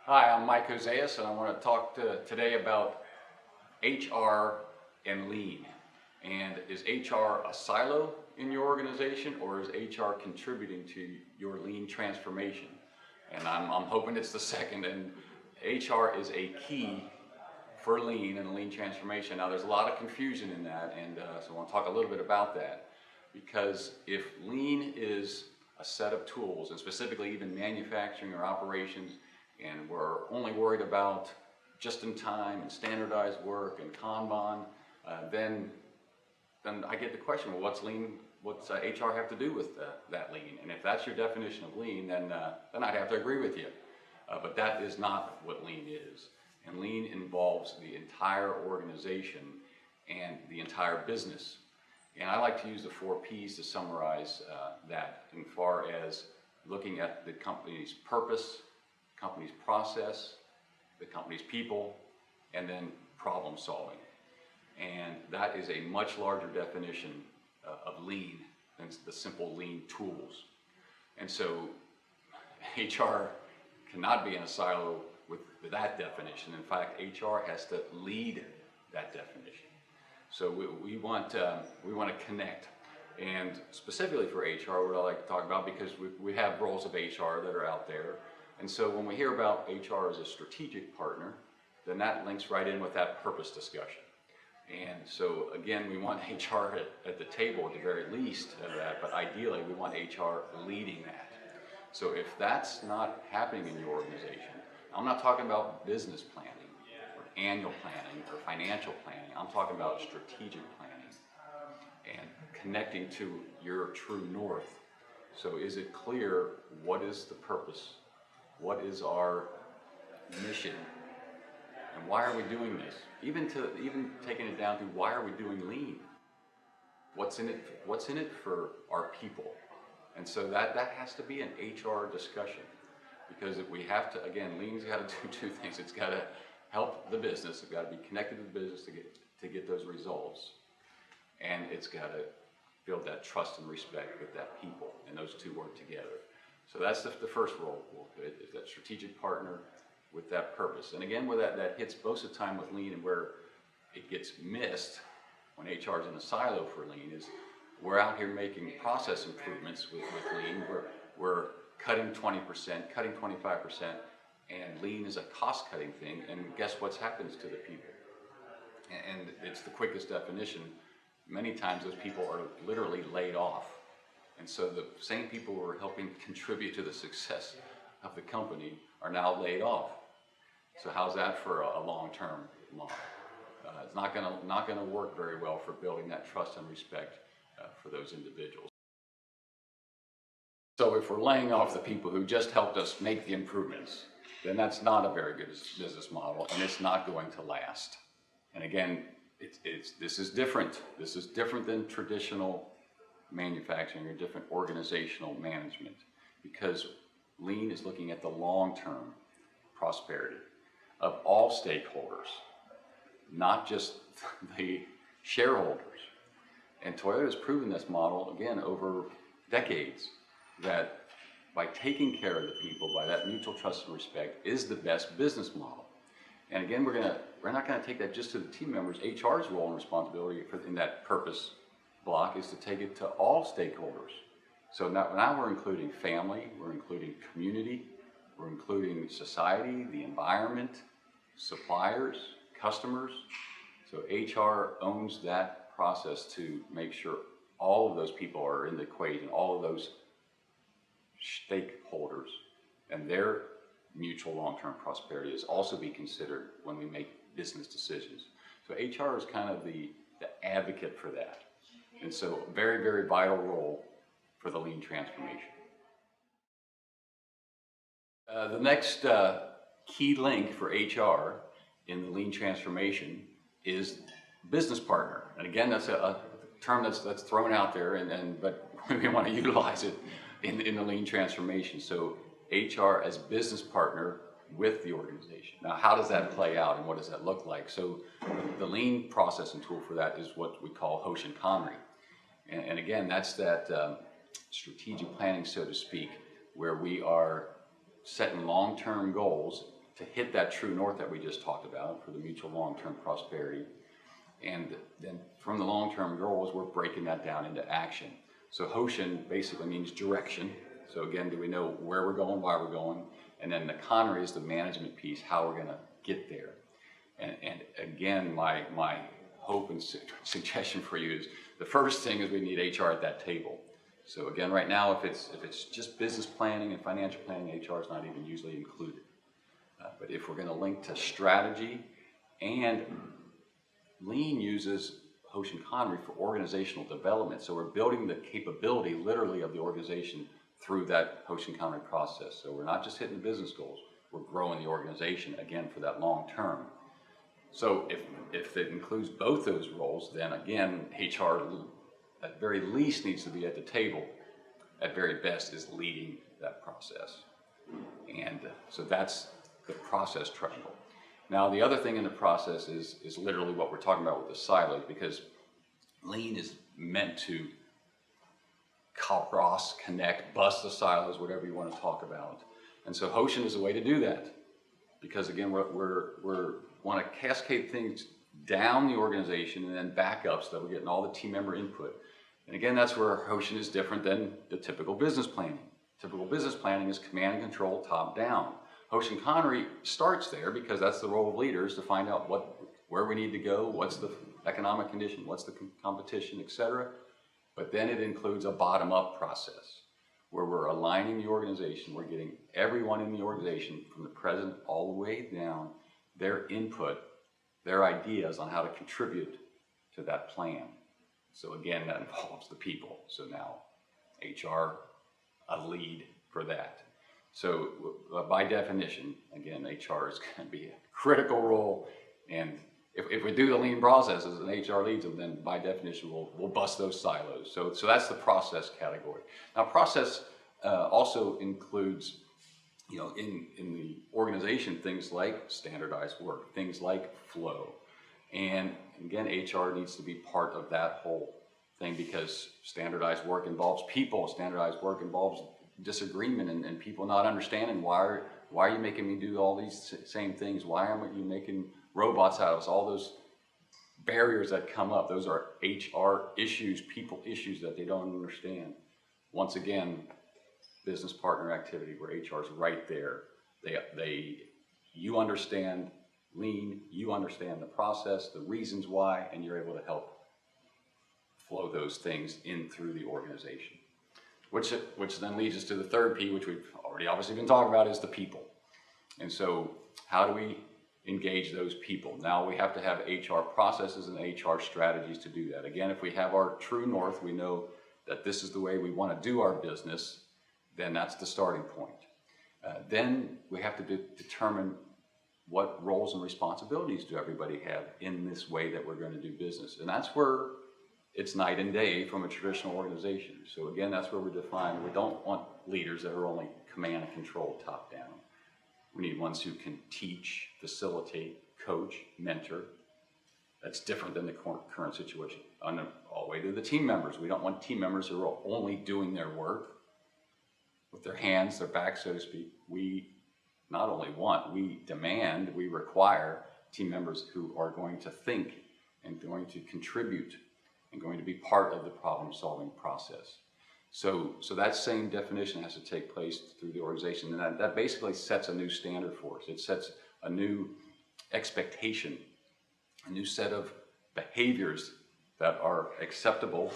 Hi, I'm Mike Hoseas, and I want to talk today about HR and lean. And is HR a silo in your organization, or is HR contributing to your lean transformation? And I'm hoping it's the second. And HR is a key for lean and lean transformation. Now, there's a lot of confusion in that, and so I want to talk a little bit about that. Because if lean is a set of tools, and specifically even manufacturing or operations, and we're only worried about just-in-time and standardized work and Kanban, then I get the question, well, what's lean? What's HR have to do with that lean? And if that's your definition of lean, then I'd have to agree with you. But that is not what lean is. And lean involves the entire organization and the entire business. And I like to use the 4 Ps to summarize that, in far as looking at the company's purpose, company's process, the company's people, and then problem solving. And that is a much larger definition of lean than the simple lean tools. And so HR cannot be in a silo with that definition. In fact, HR has to lead that definition. So we want to connect. And specifically for HR, what I like to talk about, because we have roles of HR that are out there. And so when we hear about HR as a strategic partner, then that links right in with that purpose discussion. And so again, we want HR at the table at the very least of that, but ideally we want HR leading that. So if that's not happening in your organization, I'm not talking about business planning or annual planning or financial planning. I'm talking about strategic planning and connecting to your true north. So is it clear what is the purpose? What is our mission? And why are we doing this? Even taking it down to why are we doing lean? What's in it for our people? And so that has to be an HR discussion, because if we have to, again, lean's got to do 2 things. It's got to help the business. It's got to be connected to the business to get those results, and it's got to build that trust and respect with that people, and those 2 work together. So that's the first role, is that strategic partner with that purpose. And again, where that hits most of the time with lean, and where it gets missed when HR is in a silo for lean, is we're out here making process improvements with lean. We're cutting 20%, cutting 25%, and lean is a cost-cutting thing. And guess what happens to the people? And it's the quickest definition. Many times those people are literally laid off. And so the same people who are helping contribute to the success of the company are now laid off. So how's that for a long-term model? It's not going to work very well for building that trust and respect for those individuals. So if we're laying off the people who just helped us make the improvements, then that's not a very good business model, and it's not going to last. And again, this is different. This is different than traditional manufacturing or different organizational management, because lean is looking at the long-term prosperity of all stakeholders, not just the shareholders. And Toyota has proven this model, again, over decades, that by taking care of the people, by that mutual trust and respect, is the best business model. And again, we're not going to take that just to the team members. HR's role and responsibility in that purpose block is to take it to all stakeholders. So now we're including family, we're including community, we're including society, the environment, suppliers, customers. So HR owns that process to make sure all of those people are in the equation, all of those stakeholders, and their mutual long-term prosperity is also be considered when we make business decisions. So HR is kind of the advocate for that. And so very, very vital role for the lean transformation. The next key link for HR in the lean transformation is business partner. And again, that's a term that's thrown out there, but we want to utilize it in the lean transformation. So HR as business partner with the organization. Now, how does that play out and what does that look like? So the lean processing tool for that is what we call Hoshin Kanri. And again, that's that strategic planning, so to speak, where we are setting long-term goals to hit that true north that we just talked about for the mutual long-term prosperity. And then from the long-term goals, we're breaking that down into action. So Hoshin basically means direction. So again, do we know where we're going, why we're going? And then the Connery is the management piece, how we're going to get there. And again, my hope and suggestion for you is the first thing is we need HR at that table. So again, right now, if it's just business planning and financial planning, HR is not even usually included. But if we're going to link to strategy, and Lean uses Hoshin Connery for organizational development. So we're building the capability literally of the organization through that Hoshin Connery process. So we're not just hitting the business goals, we're growing the organization again for that long term. So if it includes both those roles, then again, HR at very least needs to be at the table. At very best is leading that process. And so that's the process triangle. Now the other thing in the process is literally what we're talking about with the silos, because Lean is meant to cross, connect, bust the silos, whatever you want to talk about. And so Hoshin is a way to do that, because again, we're want to cascade things down the organization and then back up so that we're getting all the team member input. And again, that's where Hoshin is different than the typical business planning. Typical business planning is command and control, top down. Hoshin Connery starts there because that's the role of leaders, to find out where we need to go, what's the economic condition, what's the competition, etc. But then it includes a bottom-up process where we're aligning the organization. We're getting everyone in the organization from the president all the way down, their input, their ideas on how to contribute to that plan. So again, that involves the people. So now HR, a lead for that. So by definition, again, HR is going to be a critical role. And if we do the lean processes and HR leads them, then by definition, we'll bust those silos. So that's the process category. Now process also includes, in the organization, things like standardized work, things like flow. And again, HR needs to be part of that whole thing, because standardized work involves people. Standardized work involves disagreement and people not understanding why are you making me do all these same things? Why are you making robots out of us? All those barriers that come up, those are HR issues, people issues that they don't understand. Once again, business partner activity where HR is right there. You understand Lean, you understand the process, the reasons why, and you're able to help flow those things in through the organization. Which then leads us to the third P, which we've already obviously been talking about, is the people. And so how do we engage those people? Now we have to have HR processes and HR strategies to do that. Again, if we have our true north, we know that this is the way we want to do our business, then that's the starting point. Then we have to determine what roles and responsibilities do everybody have in this way that we're going to do business. And that's where it's night and day from a traditional organization. So again, that's where we define, we don't want leaders that are only command and control top down. We need ones who can teach, facilitate, coach, mentor. That's different than the current situation. All the way to the team members. We don't want team members who are only doing their work with their hands, their back, so to speak. We not only want, we demand, we require team members who are going to think and going to contribute and going to be part of the problem-solving process. So that same definition has to take place through the organization, and that basically sets a new standard for us. It sets a new expectation, a new set of behaviors that are acceptable,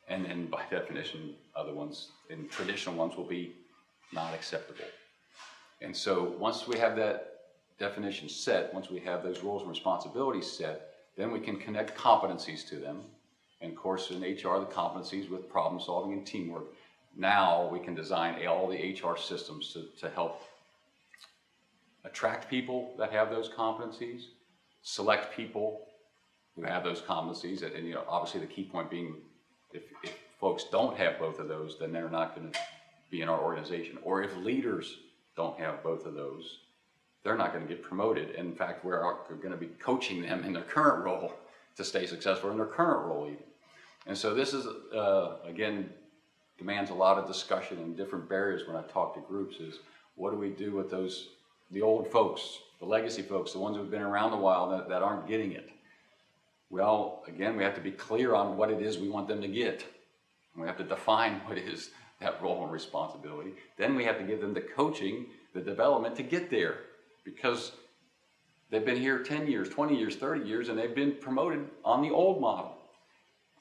and then by definition, other ones, and traditional ones, will be not acceptable. And so once we have that definition set, once we have those roles and responsibilities set, then we can connect competencies to them. And of course, in HR, the competencies with problem solving and teamwork. Now we can design all the HR systems to help attract people that have those competencies, select people who have those competencies, and obviously the key point being, if folks don't have both of those, then they're not going to be in our organization. Or if leaders don't have both of those, they're not going to get promoted. In fact, we're going to be coaching them in their current role to stay successful in their current role even. And so this is, again, demands a lot of discussion and different barriers when I talk to groups, is what do we do with those the old folks, the legacy folks, the ones who've been around a while that aren't getting it. Well, again, we have to be clear on what it is we want them to get. We have to define what is that role and responsibility. Then we have to give them the coaching, the development to get there, because they've been here 10 years, 20 years, 30 years, and they've been promoted on the old model.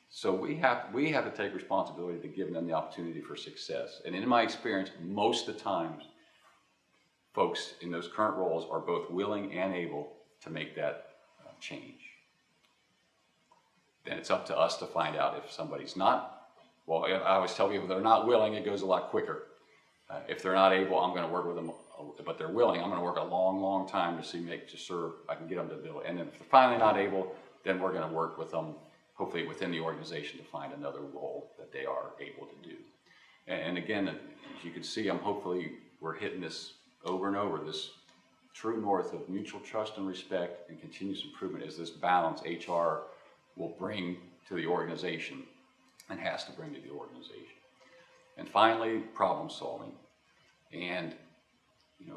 So we have to take responsibility to give them the opportunity for success. And in my experience, most of the times, folks in those current roles are both willing and able to make that change. Then it's up to us to find out if somebody's not. Well, I always tell people if they're not willing, it goes a lot quicker. If they're not able, I'm going to work with them, but they're willing, I'm going to work a long, long time to make sure I can get them to do it. And then if they're finally not able, then we're going to work with them, hopefully within the organization, to find another role that they are able to do. And again, as you can see, hopefully we're hitting this over and over, this true north of mutual trust and respect and continuous improvement is this balance HR will bring to the organization and has to bring to the organization. And finally, problem solving. And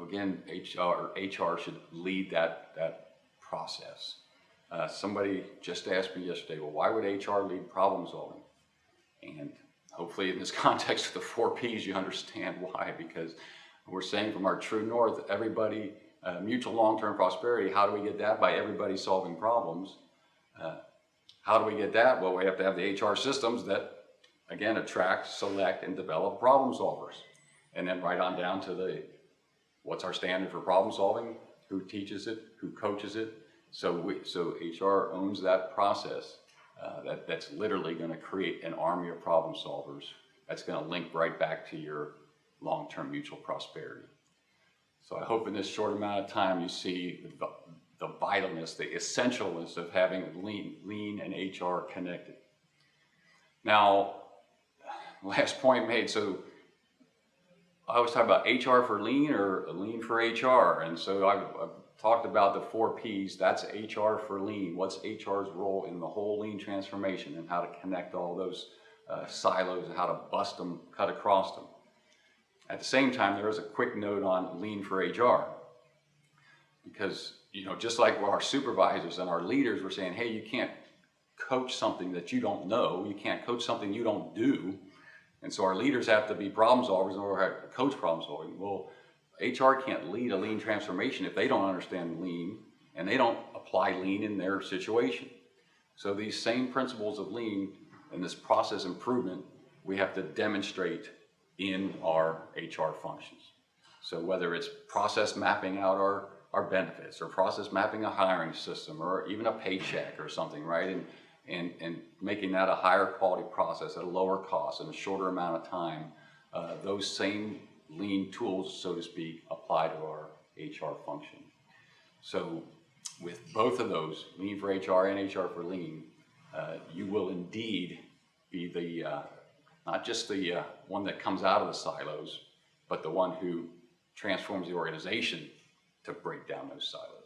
again, HR should lead that process. Somebody just asked me yesterday, well, why would HR lead problem solving? And hopefully in this context of the 4 Ps, you understand why, because we're saying from our true north, everybody, mutual long-term prosperity, how do we get that? By everybody solving problems. How do we get that? Well, we have to have the HR systems that, again, attract, select, and develop problem solvers. And then right on down to what's our standard for problem solving, who teaches it, who coaches it. So HR owns that process. That's literally going to create an army of problem solvers that's going to link right back to your long-term mutual prosperity. So I hope in this short amount of time you see the vitalness, the essentialness of having lean and HR connected. Now, last point made, so I always talk about HR for lean or lean for HR. And so I've talked about the 4 Ps, that's HR for lean. What's HR's role in the whole lean transformation and how to connect all those silos and how to bust them, cut across them. At the same time, there is a quick note on lean for HR. Because, just like our supervisors and our leaders were saying, hey, you can't coach something that you don't know. You can't coach something you don't do. And so our leaders have to be problem solvers in order to coach problem solving. Well, HR can't lead a lean transformation if they don't understand lean and they don't apply lean in their situation. So these same principles of lean and this process improvement, we have to demonstrate in our HR functions. So whether it's process mapping out our benefits or process mapping a hiring system or even a paycheck or something, right? And making that a higher quality process at a lower cost in a shorter amount of time, those same lean tools, so to speak, apply to our HR function. So with both of those, lean for HR and HR for lean, you will indeed be the, not just the one that comes out of the silos, but the one who transforms the organization to break down those silos.